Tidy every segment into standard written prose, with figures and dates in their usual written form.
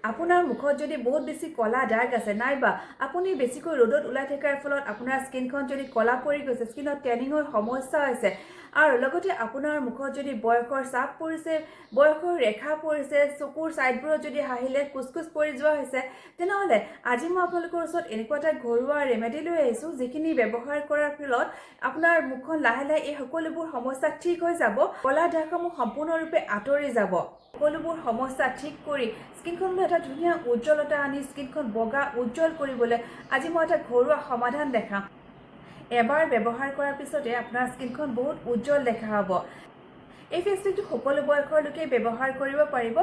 আপোনাৰ মুখত যদি বহুত বেছি কলা দাগ আছে নাইবা আপুনি বেছিকৈ ৰ'দত ওলাই থকাৰ ফলত আপোনাৰ স্কিনখন যদি কলা পৰি গৈছে, স্কিনত টেনিঙৰ সমস্যা হৈছে আৰু লগতে আপোনাৰ মুখত যদি বয়সৰ চাপ পৰিছে, বয়সৰ ৰেখা পৰিছে, চকুৰ ছাইডবোৰত যদি হাঁহিলে কুচকুচ পৰি যোৱা হৈছে, তেনেহ'লে আজি মই আপোনালোকৰ ওচৰত এনেকুৱা এটা ঘৰুৱা ৰেমেডি লৈ আহিছোঁ যিখিনি ব্যৱহাৰ কৰাৰ ফলত আপোনাৰ মুখখন লাহে লাহে এই সকলোবোৰ সমস্যা ঠিক হৈ যাব, কলা দাগসমূহ সম্পূৰ্ণৰূপে আঁতৰি যাব। সকলোবোৰ সমস্যা ঠিক কৰি স্কিনখনলৈ এটা ধুনীয়া উজ্জ্বলতা আনি স্কিনখন বগা উজ্জ্বল কৰিবলৈ আজি মই এটা ঘৰুৱা সমাধান দেখাম। এবাৰ ব্যৱহাৰ কৰাৰ পিছতে আপোনাৰ স্কিনখন বহুত উজ্জ্বল দেখা হ'ব। এই ফেচ পেকটো সকলো বয়সৰ লোকে ব্যৱহাৰ কৰিব পাৰিব।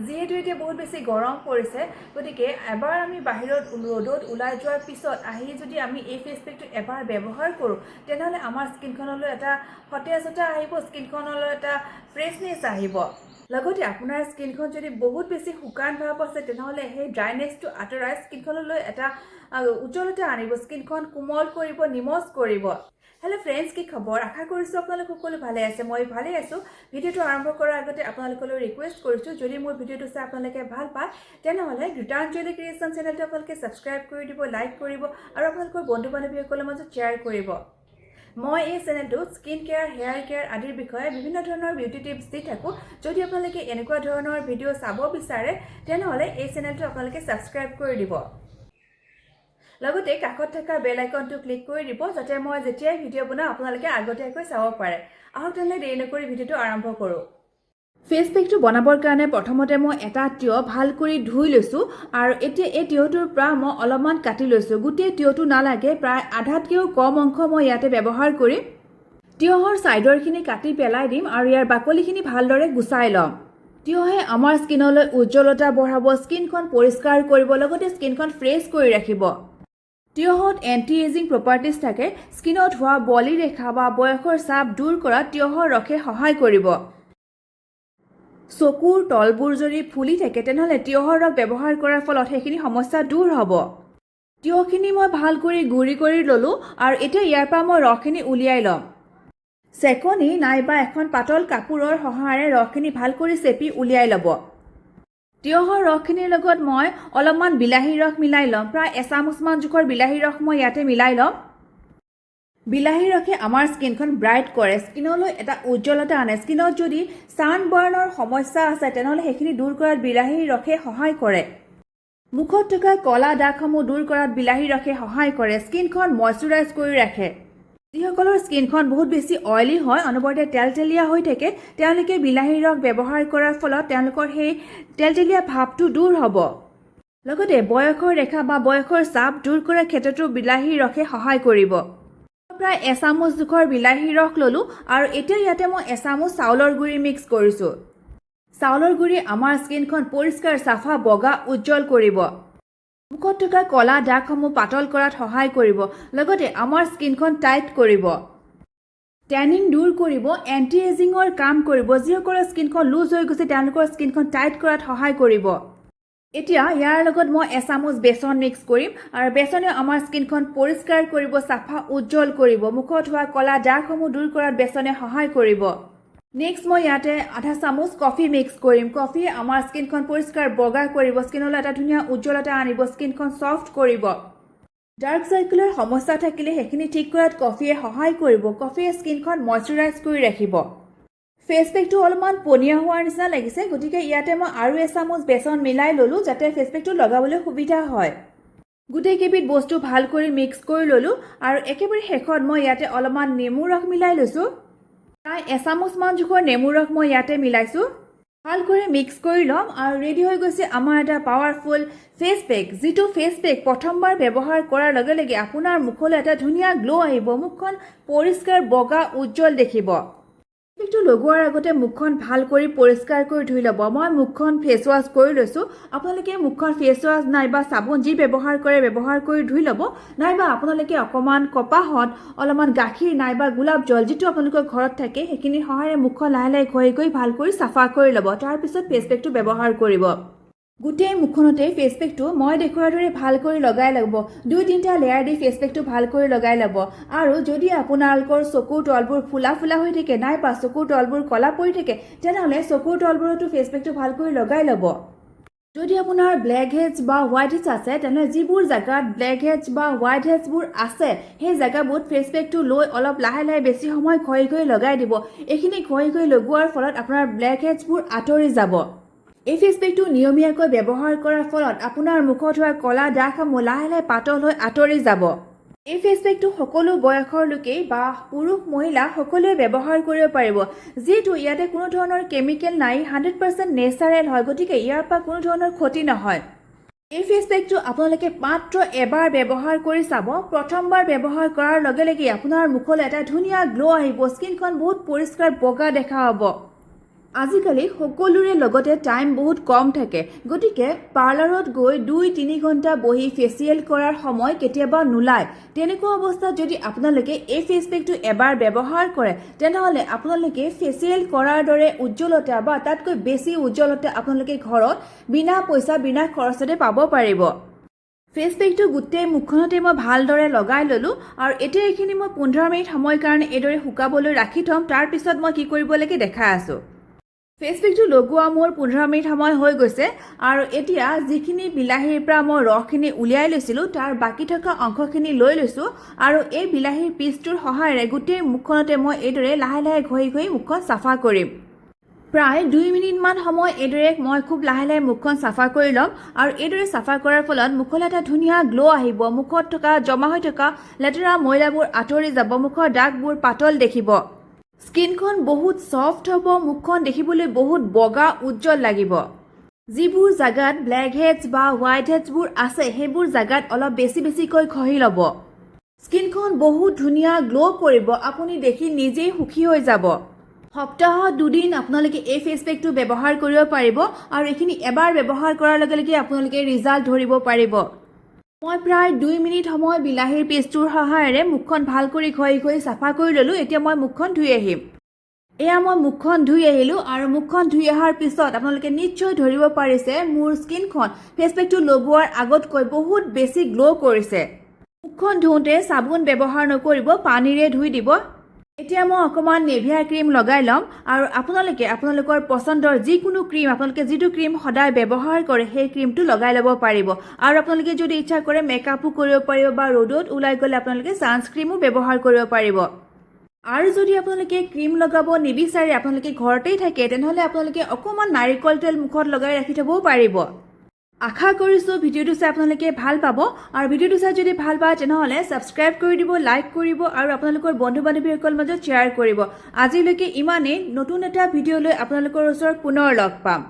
যিহেতু এতিয়া বহুত বেছি গৰম পৰিছে, গতিকে এবাৰ আমি বাহিৰত ৰ'দত ওলাই যোৱাৰ পিছত আহি যদি আমি এই ফেচ পেকটো এবাৰ ব্যৱহাৰ কৰোঁ, তেনেহ'লে আমাৰ স্কিনখনলৈ এটা সতেজতা আহিব, স্কিনখনলৈ এটা ফ্ৰেছনেছ আহিব। লগতে আপোনাৰ স্কিনখন যদি বহুত বেছি শুকান ভাৱ আছে, তেনেহ'লে সেই ড্ৰাইনেছটো আঁতৰাই স্কিনখনলৈ এটা উজ্জ্বলতা আনিব, স্কিনখন কোমল কৰিব, নিমজ কৰিব। হেল্ল' ফ্ৰেণ্ডছ, কি খবৰ? আশা কৰিছোঁ আপোনালোক সকলো ভালে আছে। মই ভালে আছোঁ। ভিডিঅ'টো আৰম্ভ কৰাৰ আগতে আপোনালোকলৈ ৰিকুৱেষ্ট কৰিছোঁ, যদি মোৰ ভিডিঅ'টো চাই আপোনালোকে ভাল পায় তেনেহ'লে গীতাঞ্জলি ক্ৰিয়েশ্যন চেনেলটো আপোনালোকে ছাবস্ক্ৰাইব কৰি দিব, লাইক কৰিব আৰু আপোনালোকৰ বন্ধু বান্ধৱীসকলৰ মাজত শ্বেয়াৰ কৰিব। মই এই চেনেলটোত স্কিন কেয়াৰ, হেয়াৰ কেয়াৰ আদিৰ বিষয়ে বিভিন্ন ধৰণৰ বিউটি টিপছ দি থাকোঁ। যদি আপোনালোকে এনেকুৱা ধৰণৰ ভিডিঅ' চাব বিচাৰে তেনেহ'লে এই চেনেলটো আপোনালোকে ছাবস্ক্ৰাইব কৰি দিব। লগতে কাষত থকা বেল আইকনটো ক্লিক কৰি দিব, যাতে মই যেতিয়াই ভিডিঅ' বনাওঁ আপোনালোকে আগতীয়াকৈ চাব পাৰে। আহক তেনেহ'লে দেৰি নকৰি ভিডিঅ'টো আৰম্ভ কৰোঁ। ফেচ পেকটো বনাবৰ কাৰণে প্ৰথমতে মই এটা তিয়হ ভাল কৰি ধুই লৈছোঁ আৰু এতিয়া এই তিয়হটোৰ পৰা মই অলপমান কাটি লৈছোঁ। গোটেই তিয়হটো নালাগে, প্ৰায় আধাতকৈও কম অংশ মই ইয়াতে ব্যৱহাৰ কৰিম। তিয়হৰ ছাইডৰখিনি কাটি পেলাই দিম আৰু ইয়াৰ বাকলিখিনি ভালদৰে গুচাই ল'ম। তিয়হে আমাৰ স্কিনলৈ উজ্জ্বলতা বঢ়াব, স্কিনখন পৰিষ্কাৰ কৰিব, লগতে স্কিনখন ফ্ৰেছ কৰি ৰাখিব। তিয়হত এণ্টি এজিং প্ৰপাৰ্টিজ থাকে। স্কিনত হোৱা বলি ৰেখা বা বয়সৰ চাপ দূৰ কৰাত তিয়হৰ ৰসে সহায় কৰিব। চকুৰ তলবোৰ যদি ফুলি থাকে তেনেহ'লে তিয়হৰ ৰস ব্যৱহাৰ কৰাৰ ফলত সেইখিনি সমস্যা দূৰ হ'ব। তিয়হখিনি মই ভাল কৰি গুড়ি কৰি ল'লোঁ আৰু এতিয়া ইয়াৰ পৰা মই ৰসখিনি উলিয়াই ল'ম। চেকনি নাইবা এখন পাতল কাপোৰৰ সহায়েৰে ৰসখিনি ভাল কৰি চেপি উলিয়াই ল'ব। তিয়হৰ ৰসখিনিৰ লগত মই অলপমান বিলাহীৰ ৰস মিলাই ল'ম। প্ৰায় এচামুচমান জোখৰ বিলাহীৰ ৰস মই ইয়াতে মিলাই ল'ম। বিলাহীৰ ৰসে আমাৰ স্কিনখন ব্ৰাইট কৰে, স্কিনলৈ এটা উজ্জ্বলতা আনে। স্কিনত যদি ছানবাৰ্ণৰ সমস্যা আছে তেনেহ'লে সেইখিনি দূৰ কৰাত বিলাহীৰ ৰসে সহায় কৰে। মুখত থকা কলা দাগসমূহ দূৰ কৰাত বিলাহীৰ ৰসে সহায় কৰে। স্কিনখন মইশ্চাৰাইজ কৰি ৰাখে। যিসকলৰ স্কিনখন বহুত বেছি অইলি হয়, অনবৰতে তেলতেলীয়া হৈ থাকে, তেওঁলোকে বিলাহীৰ ৰস ব্যৱহাৰ কৰাৰ ফলত তেওঁলোকৰ সেই তেলতেলীয়া ভাৱটো দূৰ হ'ব। লগতে বয়সৰ ৰেখা বা বয়সৰ চাপ দূৰ কৰাৰ ক্ষেত্ৰতো বিলাহীৰ ৰসে সহায় কৰিব। প্ৰায় এচামুচ জোখৰ বিলাহীৰ ৰস ল'লোঁ আৰু এতিয়া ইয়াতে মই এচামুচ চাউলৰ গুড়ি মিক্স কৰিছোঁ। চাউলৰ গুড়ি আমাৰ স্কিনখন পৰিষ্কাৰ, চাফা, বগা, উজ্জ্বল কৰিব। মুখত থকা কলা দাগসমূহ পাতল কৰাত সহায় কৰিব। লগতে আমাৰ স্কিনখন টাইট কৰিব। টেনিং দূৰ কৰিব, এণ্টি এজিঙৰ কাম কৰিব। যিসকলৰ স্কিনখন লুজ হৈ গৈছে তেওঁলোকৰ স্কিনখন টাইট কৰাত সহায় কৰিব। এতিয়া ইয়াৰ লগত মই এচামুচ বেচন মিক্স কৰিম আৰু বেচনে আমাৰ স্কিনখন পৰিষ্কাৰ কৰিব, চাফা, উজ্জ্বল কৰিব। মুখত হোৱা কলা দাগসমূহ দূৰ কৰাত বেচনে সহায় কৰিব। নেক্সট মই ইয়াতে আধা চামুচ কফি মিক্স কৰিম। কফিয়ে আমাৰ স্কিনখন পৰিষ্কাৰ, বগা কৰিব, স্কিনলৈ এটা ধুনীয়া উজ্জ্বলতা আনিব, স্কিনখন ছফ্ট কৰিব। ডাৰ্ক চাৰ্কুলৰ সমস্যা থাকিলে সেইখিনি ঠিক কৰাত কফিয়ে সহায় কৰিব। কফিয়ে স্কিনখন মইশ্চাৰাইজ কৰি ৰাখিব। ফেচ পেকটো অলপমান পনীয়া হোৱাৰ নিচিনা লাগিছে, গতিকে ইয়াতে মই আৰু এচামুচ বেচন মিলাই ল'লোঁ যাতে ফেচ পেকটো লগাবলৈ সুবিধা হয়। গোটেইকেইবিধ বস্তু ভাল কৰি মিক্স কৰি ল'লোঁ আৰু একেবাৰে শেষত মই ইয়াতে অলপমান নেমু ৰস মিলাই লৈছোঁ। প্ৰায় এচামুচমান জোখৰ নেমু ৰস মই ইয়াতে মিলাইছোঁ। ভাল কৰি মিক্স কৰি ল'ম আৰু ৰেডি হৈ গৈছে আমাৰ এটা পাৱাৰফুল ফেচ পেক। যিটো ফেচ পেক প্ৰথমবাৰ ব্যৱহাৰ কৰাৰ লগে লগে আপোনাৰ মুখলৈ এটা ধুনীয়া গ্ল' আহিব, মুখখন পৰিষ্কাৰ, বগা, উজ্জ্বল দেখিব। পেকটো লগোৱাৰ আগতে মুখখন ভাল কৰি পৰিষ্কাৰ কৰি ধুই ল'ব। মই মুখখন ফেচ ৱাছ কৰি লৈছোঁ। আপোনালোকে মুখখন ফেচ ৱাছ নাইবা চাবোন যি ব্যৱহাৰ কৰে ব্যৱহাৰ কৰি ধুই ল'ব, নাইবা আপোনালোকে অকণমান কপাহত অলপমান গাখীৰ নাইবা গোলাপ জল যিটো আপোনালোকৰ ঘৰত থাকে সেইখিনিৰ সহায়েৰে মুখখন লাহে লাহে ঘঁহি ঘঁহি ভাল কৰি চাফা কৰি ল'ব। তাৰপিছত ফেচ পেকটো ব্যৱহাৰ কৰিব। গোটেই মুখখনতে ফেচ পেকটো মই দেখুওৱাৰ দৰে ভাল কৰি লগাই ল'ব। 2-3টা লেয়াৰ দি ফেচ পেকটো ভাল কৰি লগাই ল'ব। আৰু যদি আপোনালোকৰ চকুৰ তলবোৰ ফুলা ফুলা হৈ থাকে নাইবা চকুৰ তলবোৰ কলা পৰি থাকে তেনেহ'লে চকুৰ তলবোৰতো ফেচ পেকটো ভাল কৰি লগাই ল'ব। যদি আপোনাৰ ব্লেক হেডছ বা হোৱাইট হেডছ আছে তেনেহ'লে যিবোৰ জেগাত ব্লেক হেডছ বা হোৱাইট হেডছবোৰ আছে সেই জেগাবোৰত ফেচ পেকটো লৈ অলপ লাহে লাহে বেছি সময় ঘঁহি ঘঁহি লগাই দিব। এইখিনি ঘঁহি ঘঁহি লগোৱাৰ ফলত আপোনাৰ ব্লেক হেডছবোৰ আঁতৰি যাব। এই ফেচ পেকটো নিয়মীয়াকৈ ব্যৱহাৰ কৰাৰ ফলত আপোনাৰ মুখত হোৱা ক'লা দাগসমূহ লাহে লাহে পাতল হৈ আঁতৰি যাব। এই ফেচ পেকটো সকলো বয়সৰ লোকেই বা পুৰুষ মহিলা সকলোৱে ব্যৱহাৰ কৰিব পাৰিব, যিহেতু ইয়াতে কোনো ধৰণৰ কেমিকেল নাই, 100% নেচাৰেল হয়, গতিকে ইয়াৰ পৰা কোনো ধৰণৰ ক্ষতি নহয়। এই ফেচ পেকটো আপোনালোকে মাত্ৰ এবাৰ ব্যৱহাৰ কৰি চাব। প্ৰথমবাৰ ব্যৱহাৰ কৰাৰ লগে লগে আপোনাৰ মুখলৈ এটা ধুনীয়া গ্লো আহিব, স্কিনখন বহুত পৰিষ্কাৰ বগা দেখা হ'ব। আজিকালি সকলোৰে লগতে টাইম বহুত কম থাকে, গতিকে পাৰ্লাৰত গৈ 2-3 ঘণ্টা বহি ফেচিয়েল কৰাৰ সময় কেতিয়াবা নোলায়। তেনেকুৱা অৱস্থাত যদি আপোনালোকে এই ফেচ পেকটো এবাৰ ব্যৱহাৰ কৰে তেনেহ'লে আপোনালোকে ফেচিয়েল কৰাৰ দৰে উজ্জ্বলতা বা তাতকৈ বেছি উজ্জ্বলতা আপোনালোকে ঘৰত বিনা পইচা বিনা খৰচতে পাব পাৰিব। ফেচ পেকটো গোটেই মুখখনতে মই ভালদৰে লগাই ল'লোঁ আৰু এতিয়া এইখিনি মই 15 মিনিট সময়ৰ কাৰণে এইদৰে শুকাবলৈ ৰাখি থ'ম। তাৰপিছত মই কি কৰিব লাগে দেখাই আছোঁ। ফেচ পেকটো লগোৱা মোৰ 15 মিনিট সময় হৈ গৈছে আৰু এতিয়া যিখিনি বিলাহীৰ পৰা মই ৰসখিনি উলিয়াই লৈছিলোঁ তাৰ বাকী থকা অংশখিনি লৈ লৈছোঁ আৰু এই বিলাহীৰ পিচটোৰ সহায়েৰে গোটেই মুখখনতে মই এইদৰে লাহে লাহে ঘঁহি ঘঁহি মুখখন চাফা কৰিম। প্ৰায় 2 মিনিটমান সময় এইদৰে মই খুব লাহে লাহে মুখখন চাফা কৰি ল'ম আৰু এইদৰে চাফা কৰাৰ ফলত মুখলৈ এটা ধুনীয়া গ্লো আহিব। মুখত থকা জমা হৈ থকা লেতেৰা ময়লাবোৰ আঁতৰি যাব, মুখৰ দাগবোৰ পাতল দেখিব, স্কিনখন বহুত সফ্ট হ'ব, মুখখন দেখিবলৈ বহুত বগা উজ্জ্বল লাগিব। যিবোৰ জাগাত ব্লেক হেডছ বা হোৱাইট হেডছবোৰ আছে সেইবোৰ জাগাত অলপ বেছি বেছিকৈ ঘঁহি ল'ব। স্কিনখন বহুত ধুনীয়া গ্লো কৰিব, আপুনি দেখি নিজেই সুখী হৈ যাব। সপ্তাহত 2 দিন আপোনালোকে এই ফেচ পেকটো ব্যৱহাৰ কৰিব পাৰিব আৰু এইখিনি এবাৰ ব্যৱহাৰ কৰাৰ লগে লগে আপোনালোকে ৰিজাল্ট ধৰিব পাৰিব। মই প্ৰায় 2 মিনিট সময় বিলাহীৰ পেষ্টটোৰ সহায়েৰে মুখখন ভাল কৰি ঘঁহি ঘঁহি চাফা কৰি ল'লোঁ। এতিয়া মই মুখখন ধুই আহিম। এয়া মই মুখখন ধুই আহিলোঁ আৰু মুখখন ধুই অহাৰ পিছত আপোনালোকে নিশ্চয় ধৰিব পাৰিছে মোৰ স্কিনখন ফেচ পেকটো লগোৱাৰ আগতকৈ বহুত বেছি গ্লো কৰিছে। মুখখন ধুওঁতে চাবোন ব্যৱহাৰ নকৰিব, পানীৰে ধুই দিব। এতিয়া মই অকণমান নেভিয়া ক্ৰীম লগাই ল'ম আৰু আপোনালোকে আপোনালোকৰ পচন্দৰ যিকোনো ক্ৰীম, আপোনালোকে যিটো ক্ৰীম সদায় ব্যৱহাৰ কৰে সেই ক্ৰীমটো লগাই ল'ব পাৰিব আৰু আপোনালোকে যদি ইচ্ছা কৰে মেকআপো কৰিব পাৰিব বা ৰ'দত ওলাই গ'লে আপোনালোকে ছানস্ক্ৰীমো ব্যৱহাৰ কৰিব পাৰিব। আৰু যদি আপোনালোকে ক্ৰীম লগাব নিবিচাৰে, আপোনালোকে ঘৰতেই থাকে, তেনেহ'লে আপোনালোকে অকণমান নাৰিকল তেল মুখত লগাই ৰাখি থ'বও পাৰিব। আশা কৰিছোঁ ভিডিঅ'টো চাই আপোনালোকে ভাল পাব আৰু ভিডিঅ'টো চাই যদি ভাল পায় তেনেহ'লে ছাবস্ক্ৰাইব কৰি দিব, লাইক কৰিব আৰু আপোনালোকৰ বন্ধু বান্ধৱীসকলৰ মাজত শ্বেয়াৰ কৰিব। আজিলৈকে ইমানেই। নতুন এটা ভিডিঅ' লৈ আপোনালোকৰ ওচৰত পুনৰ লগ পাম।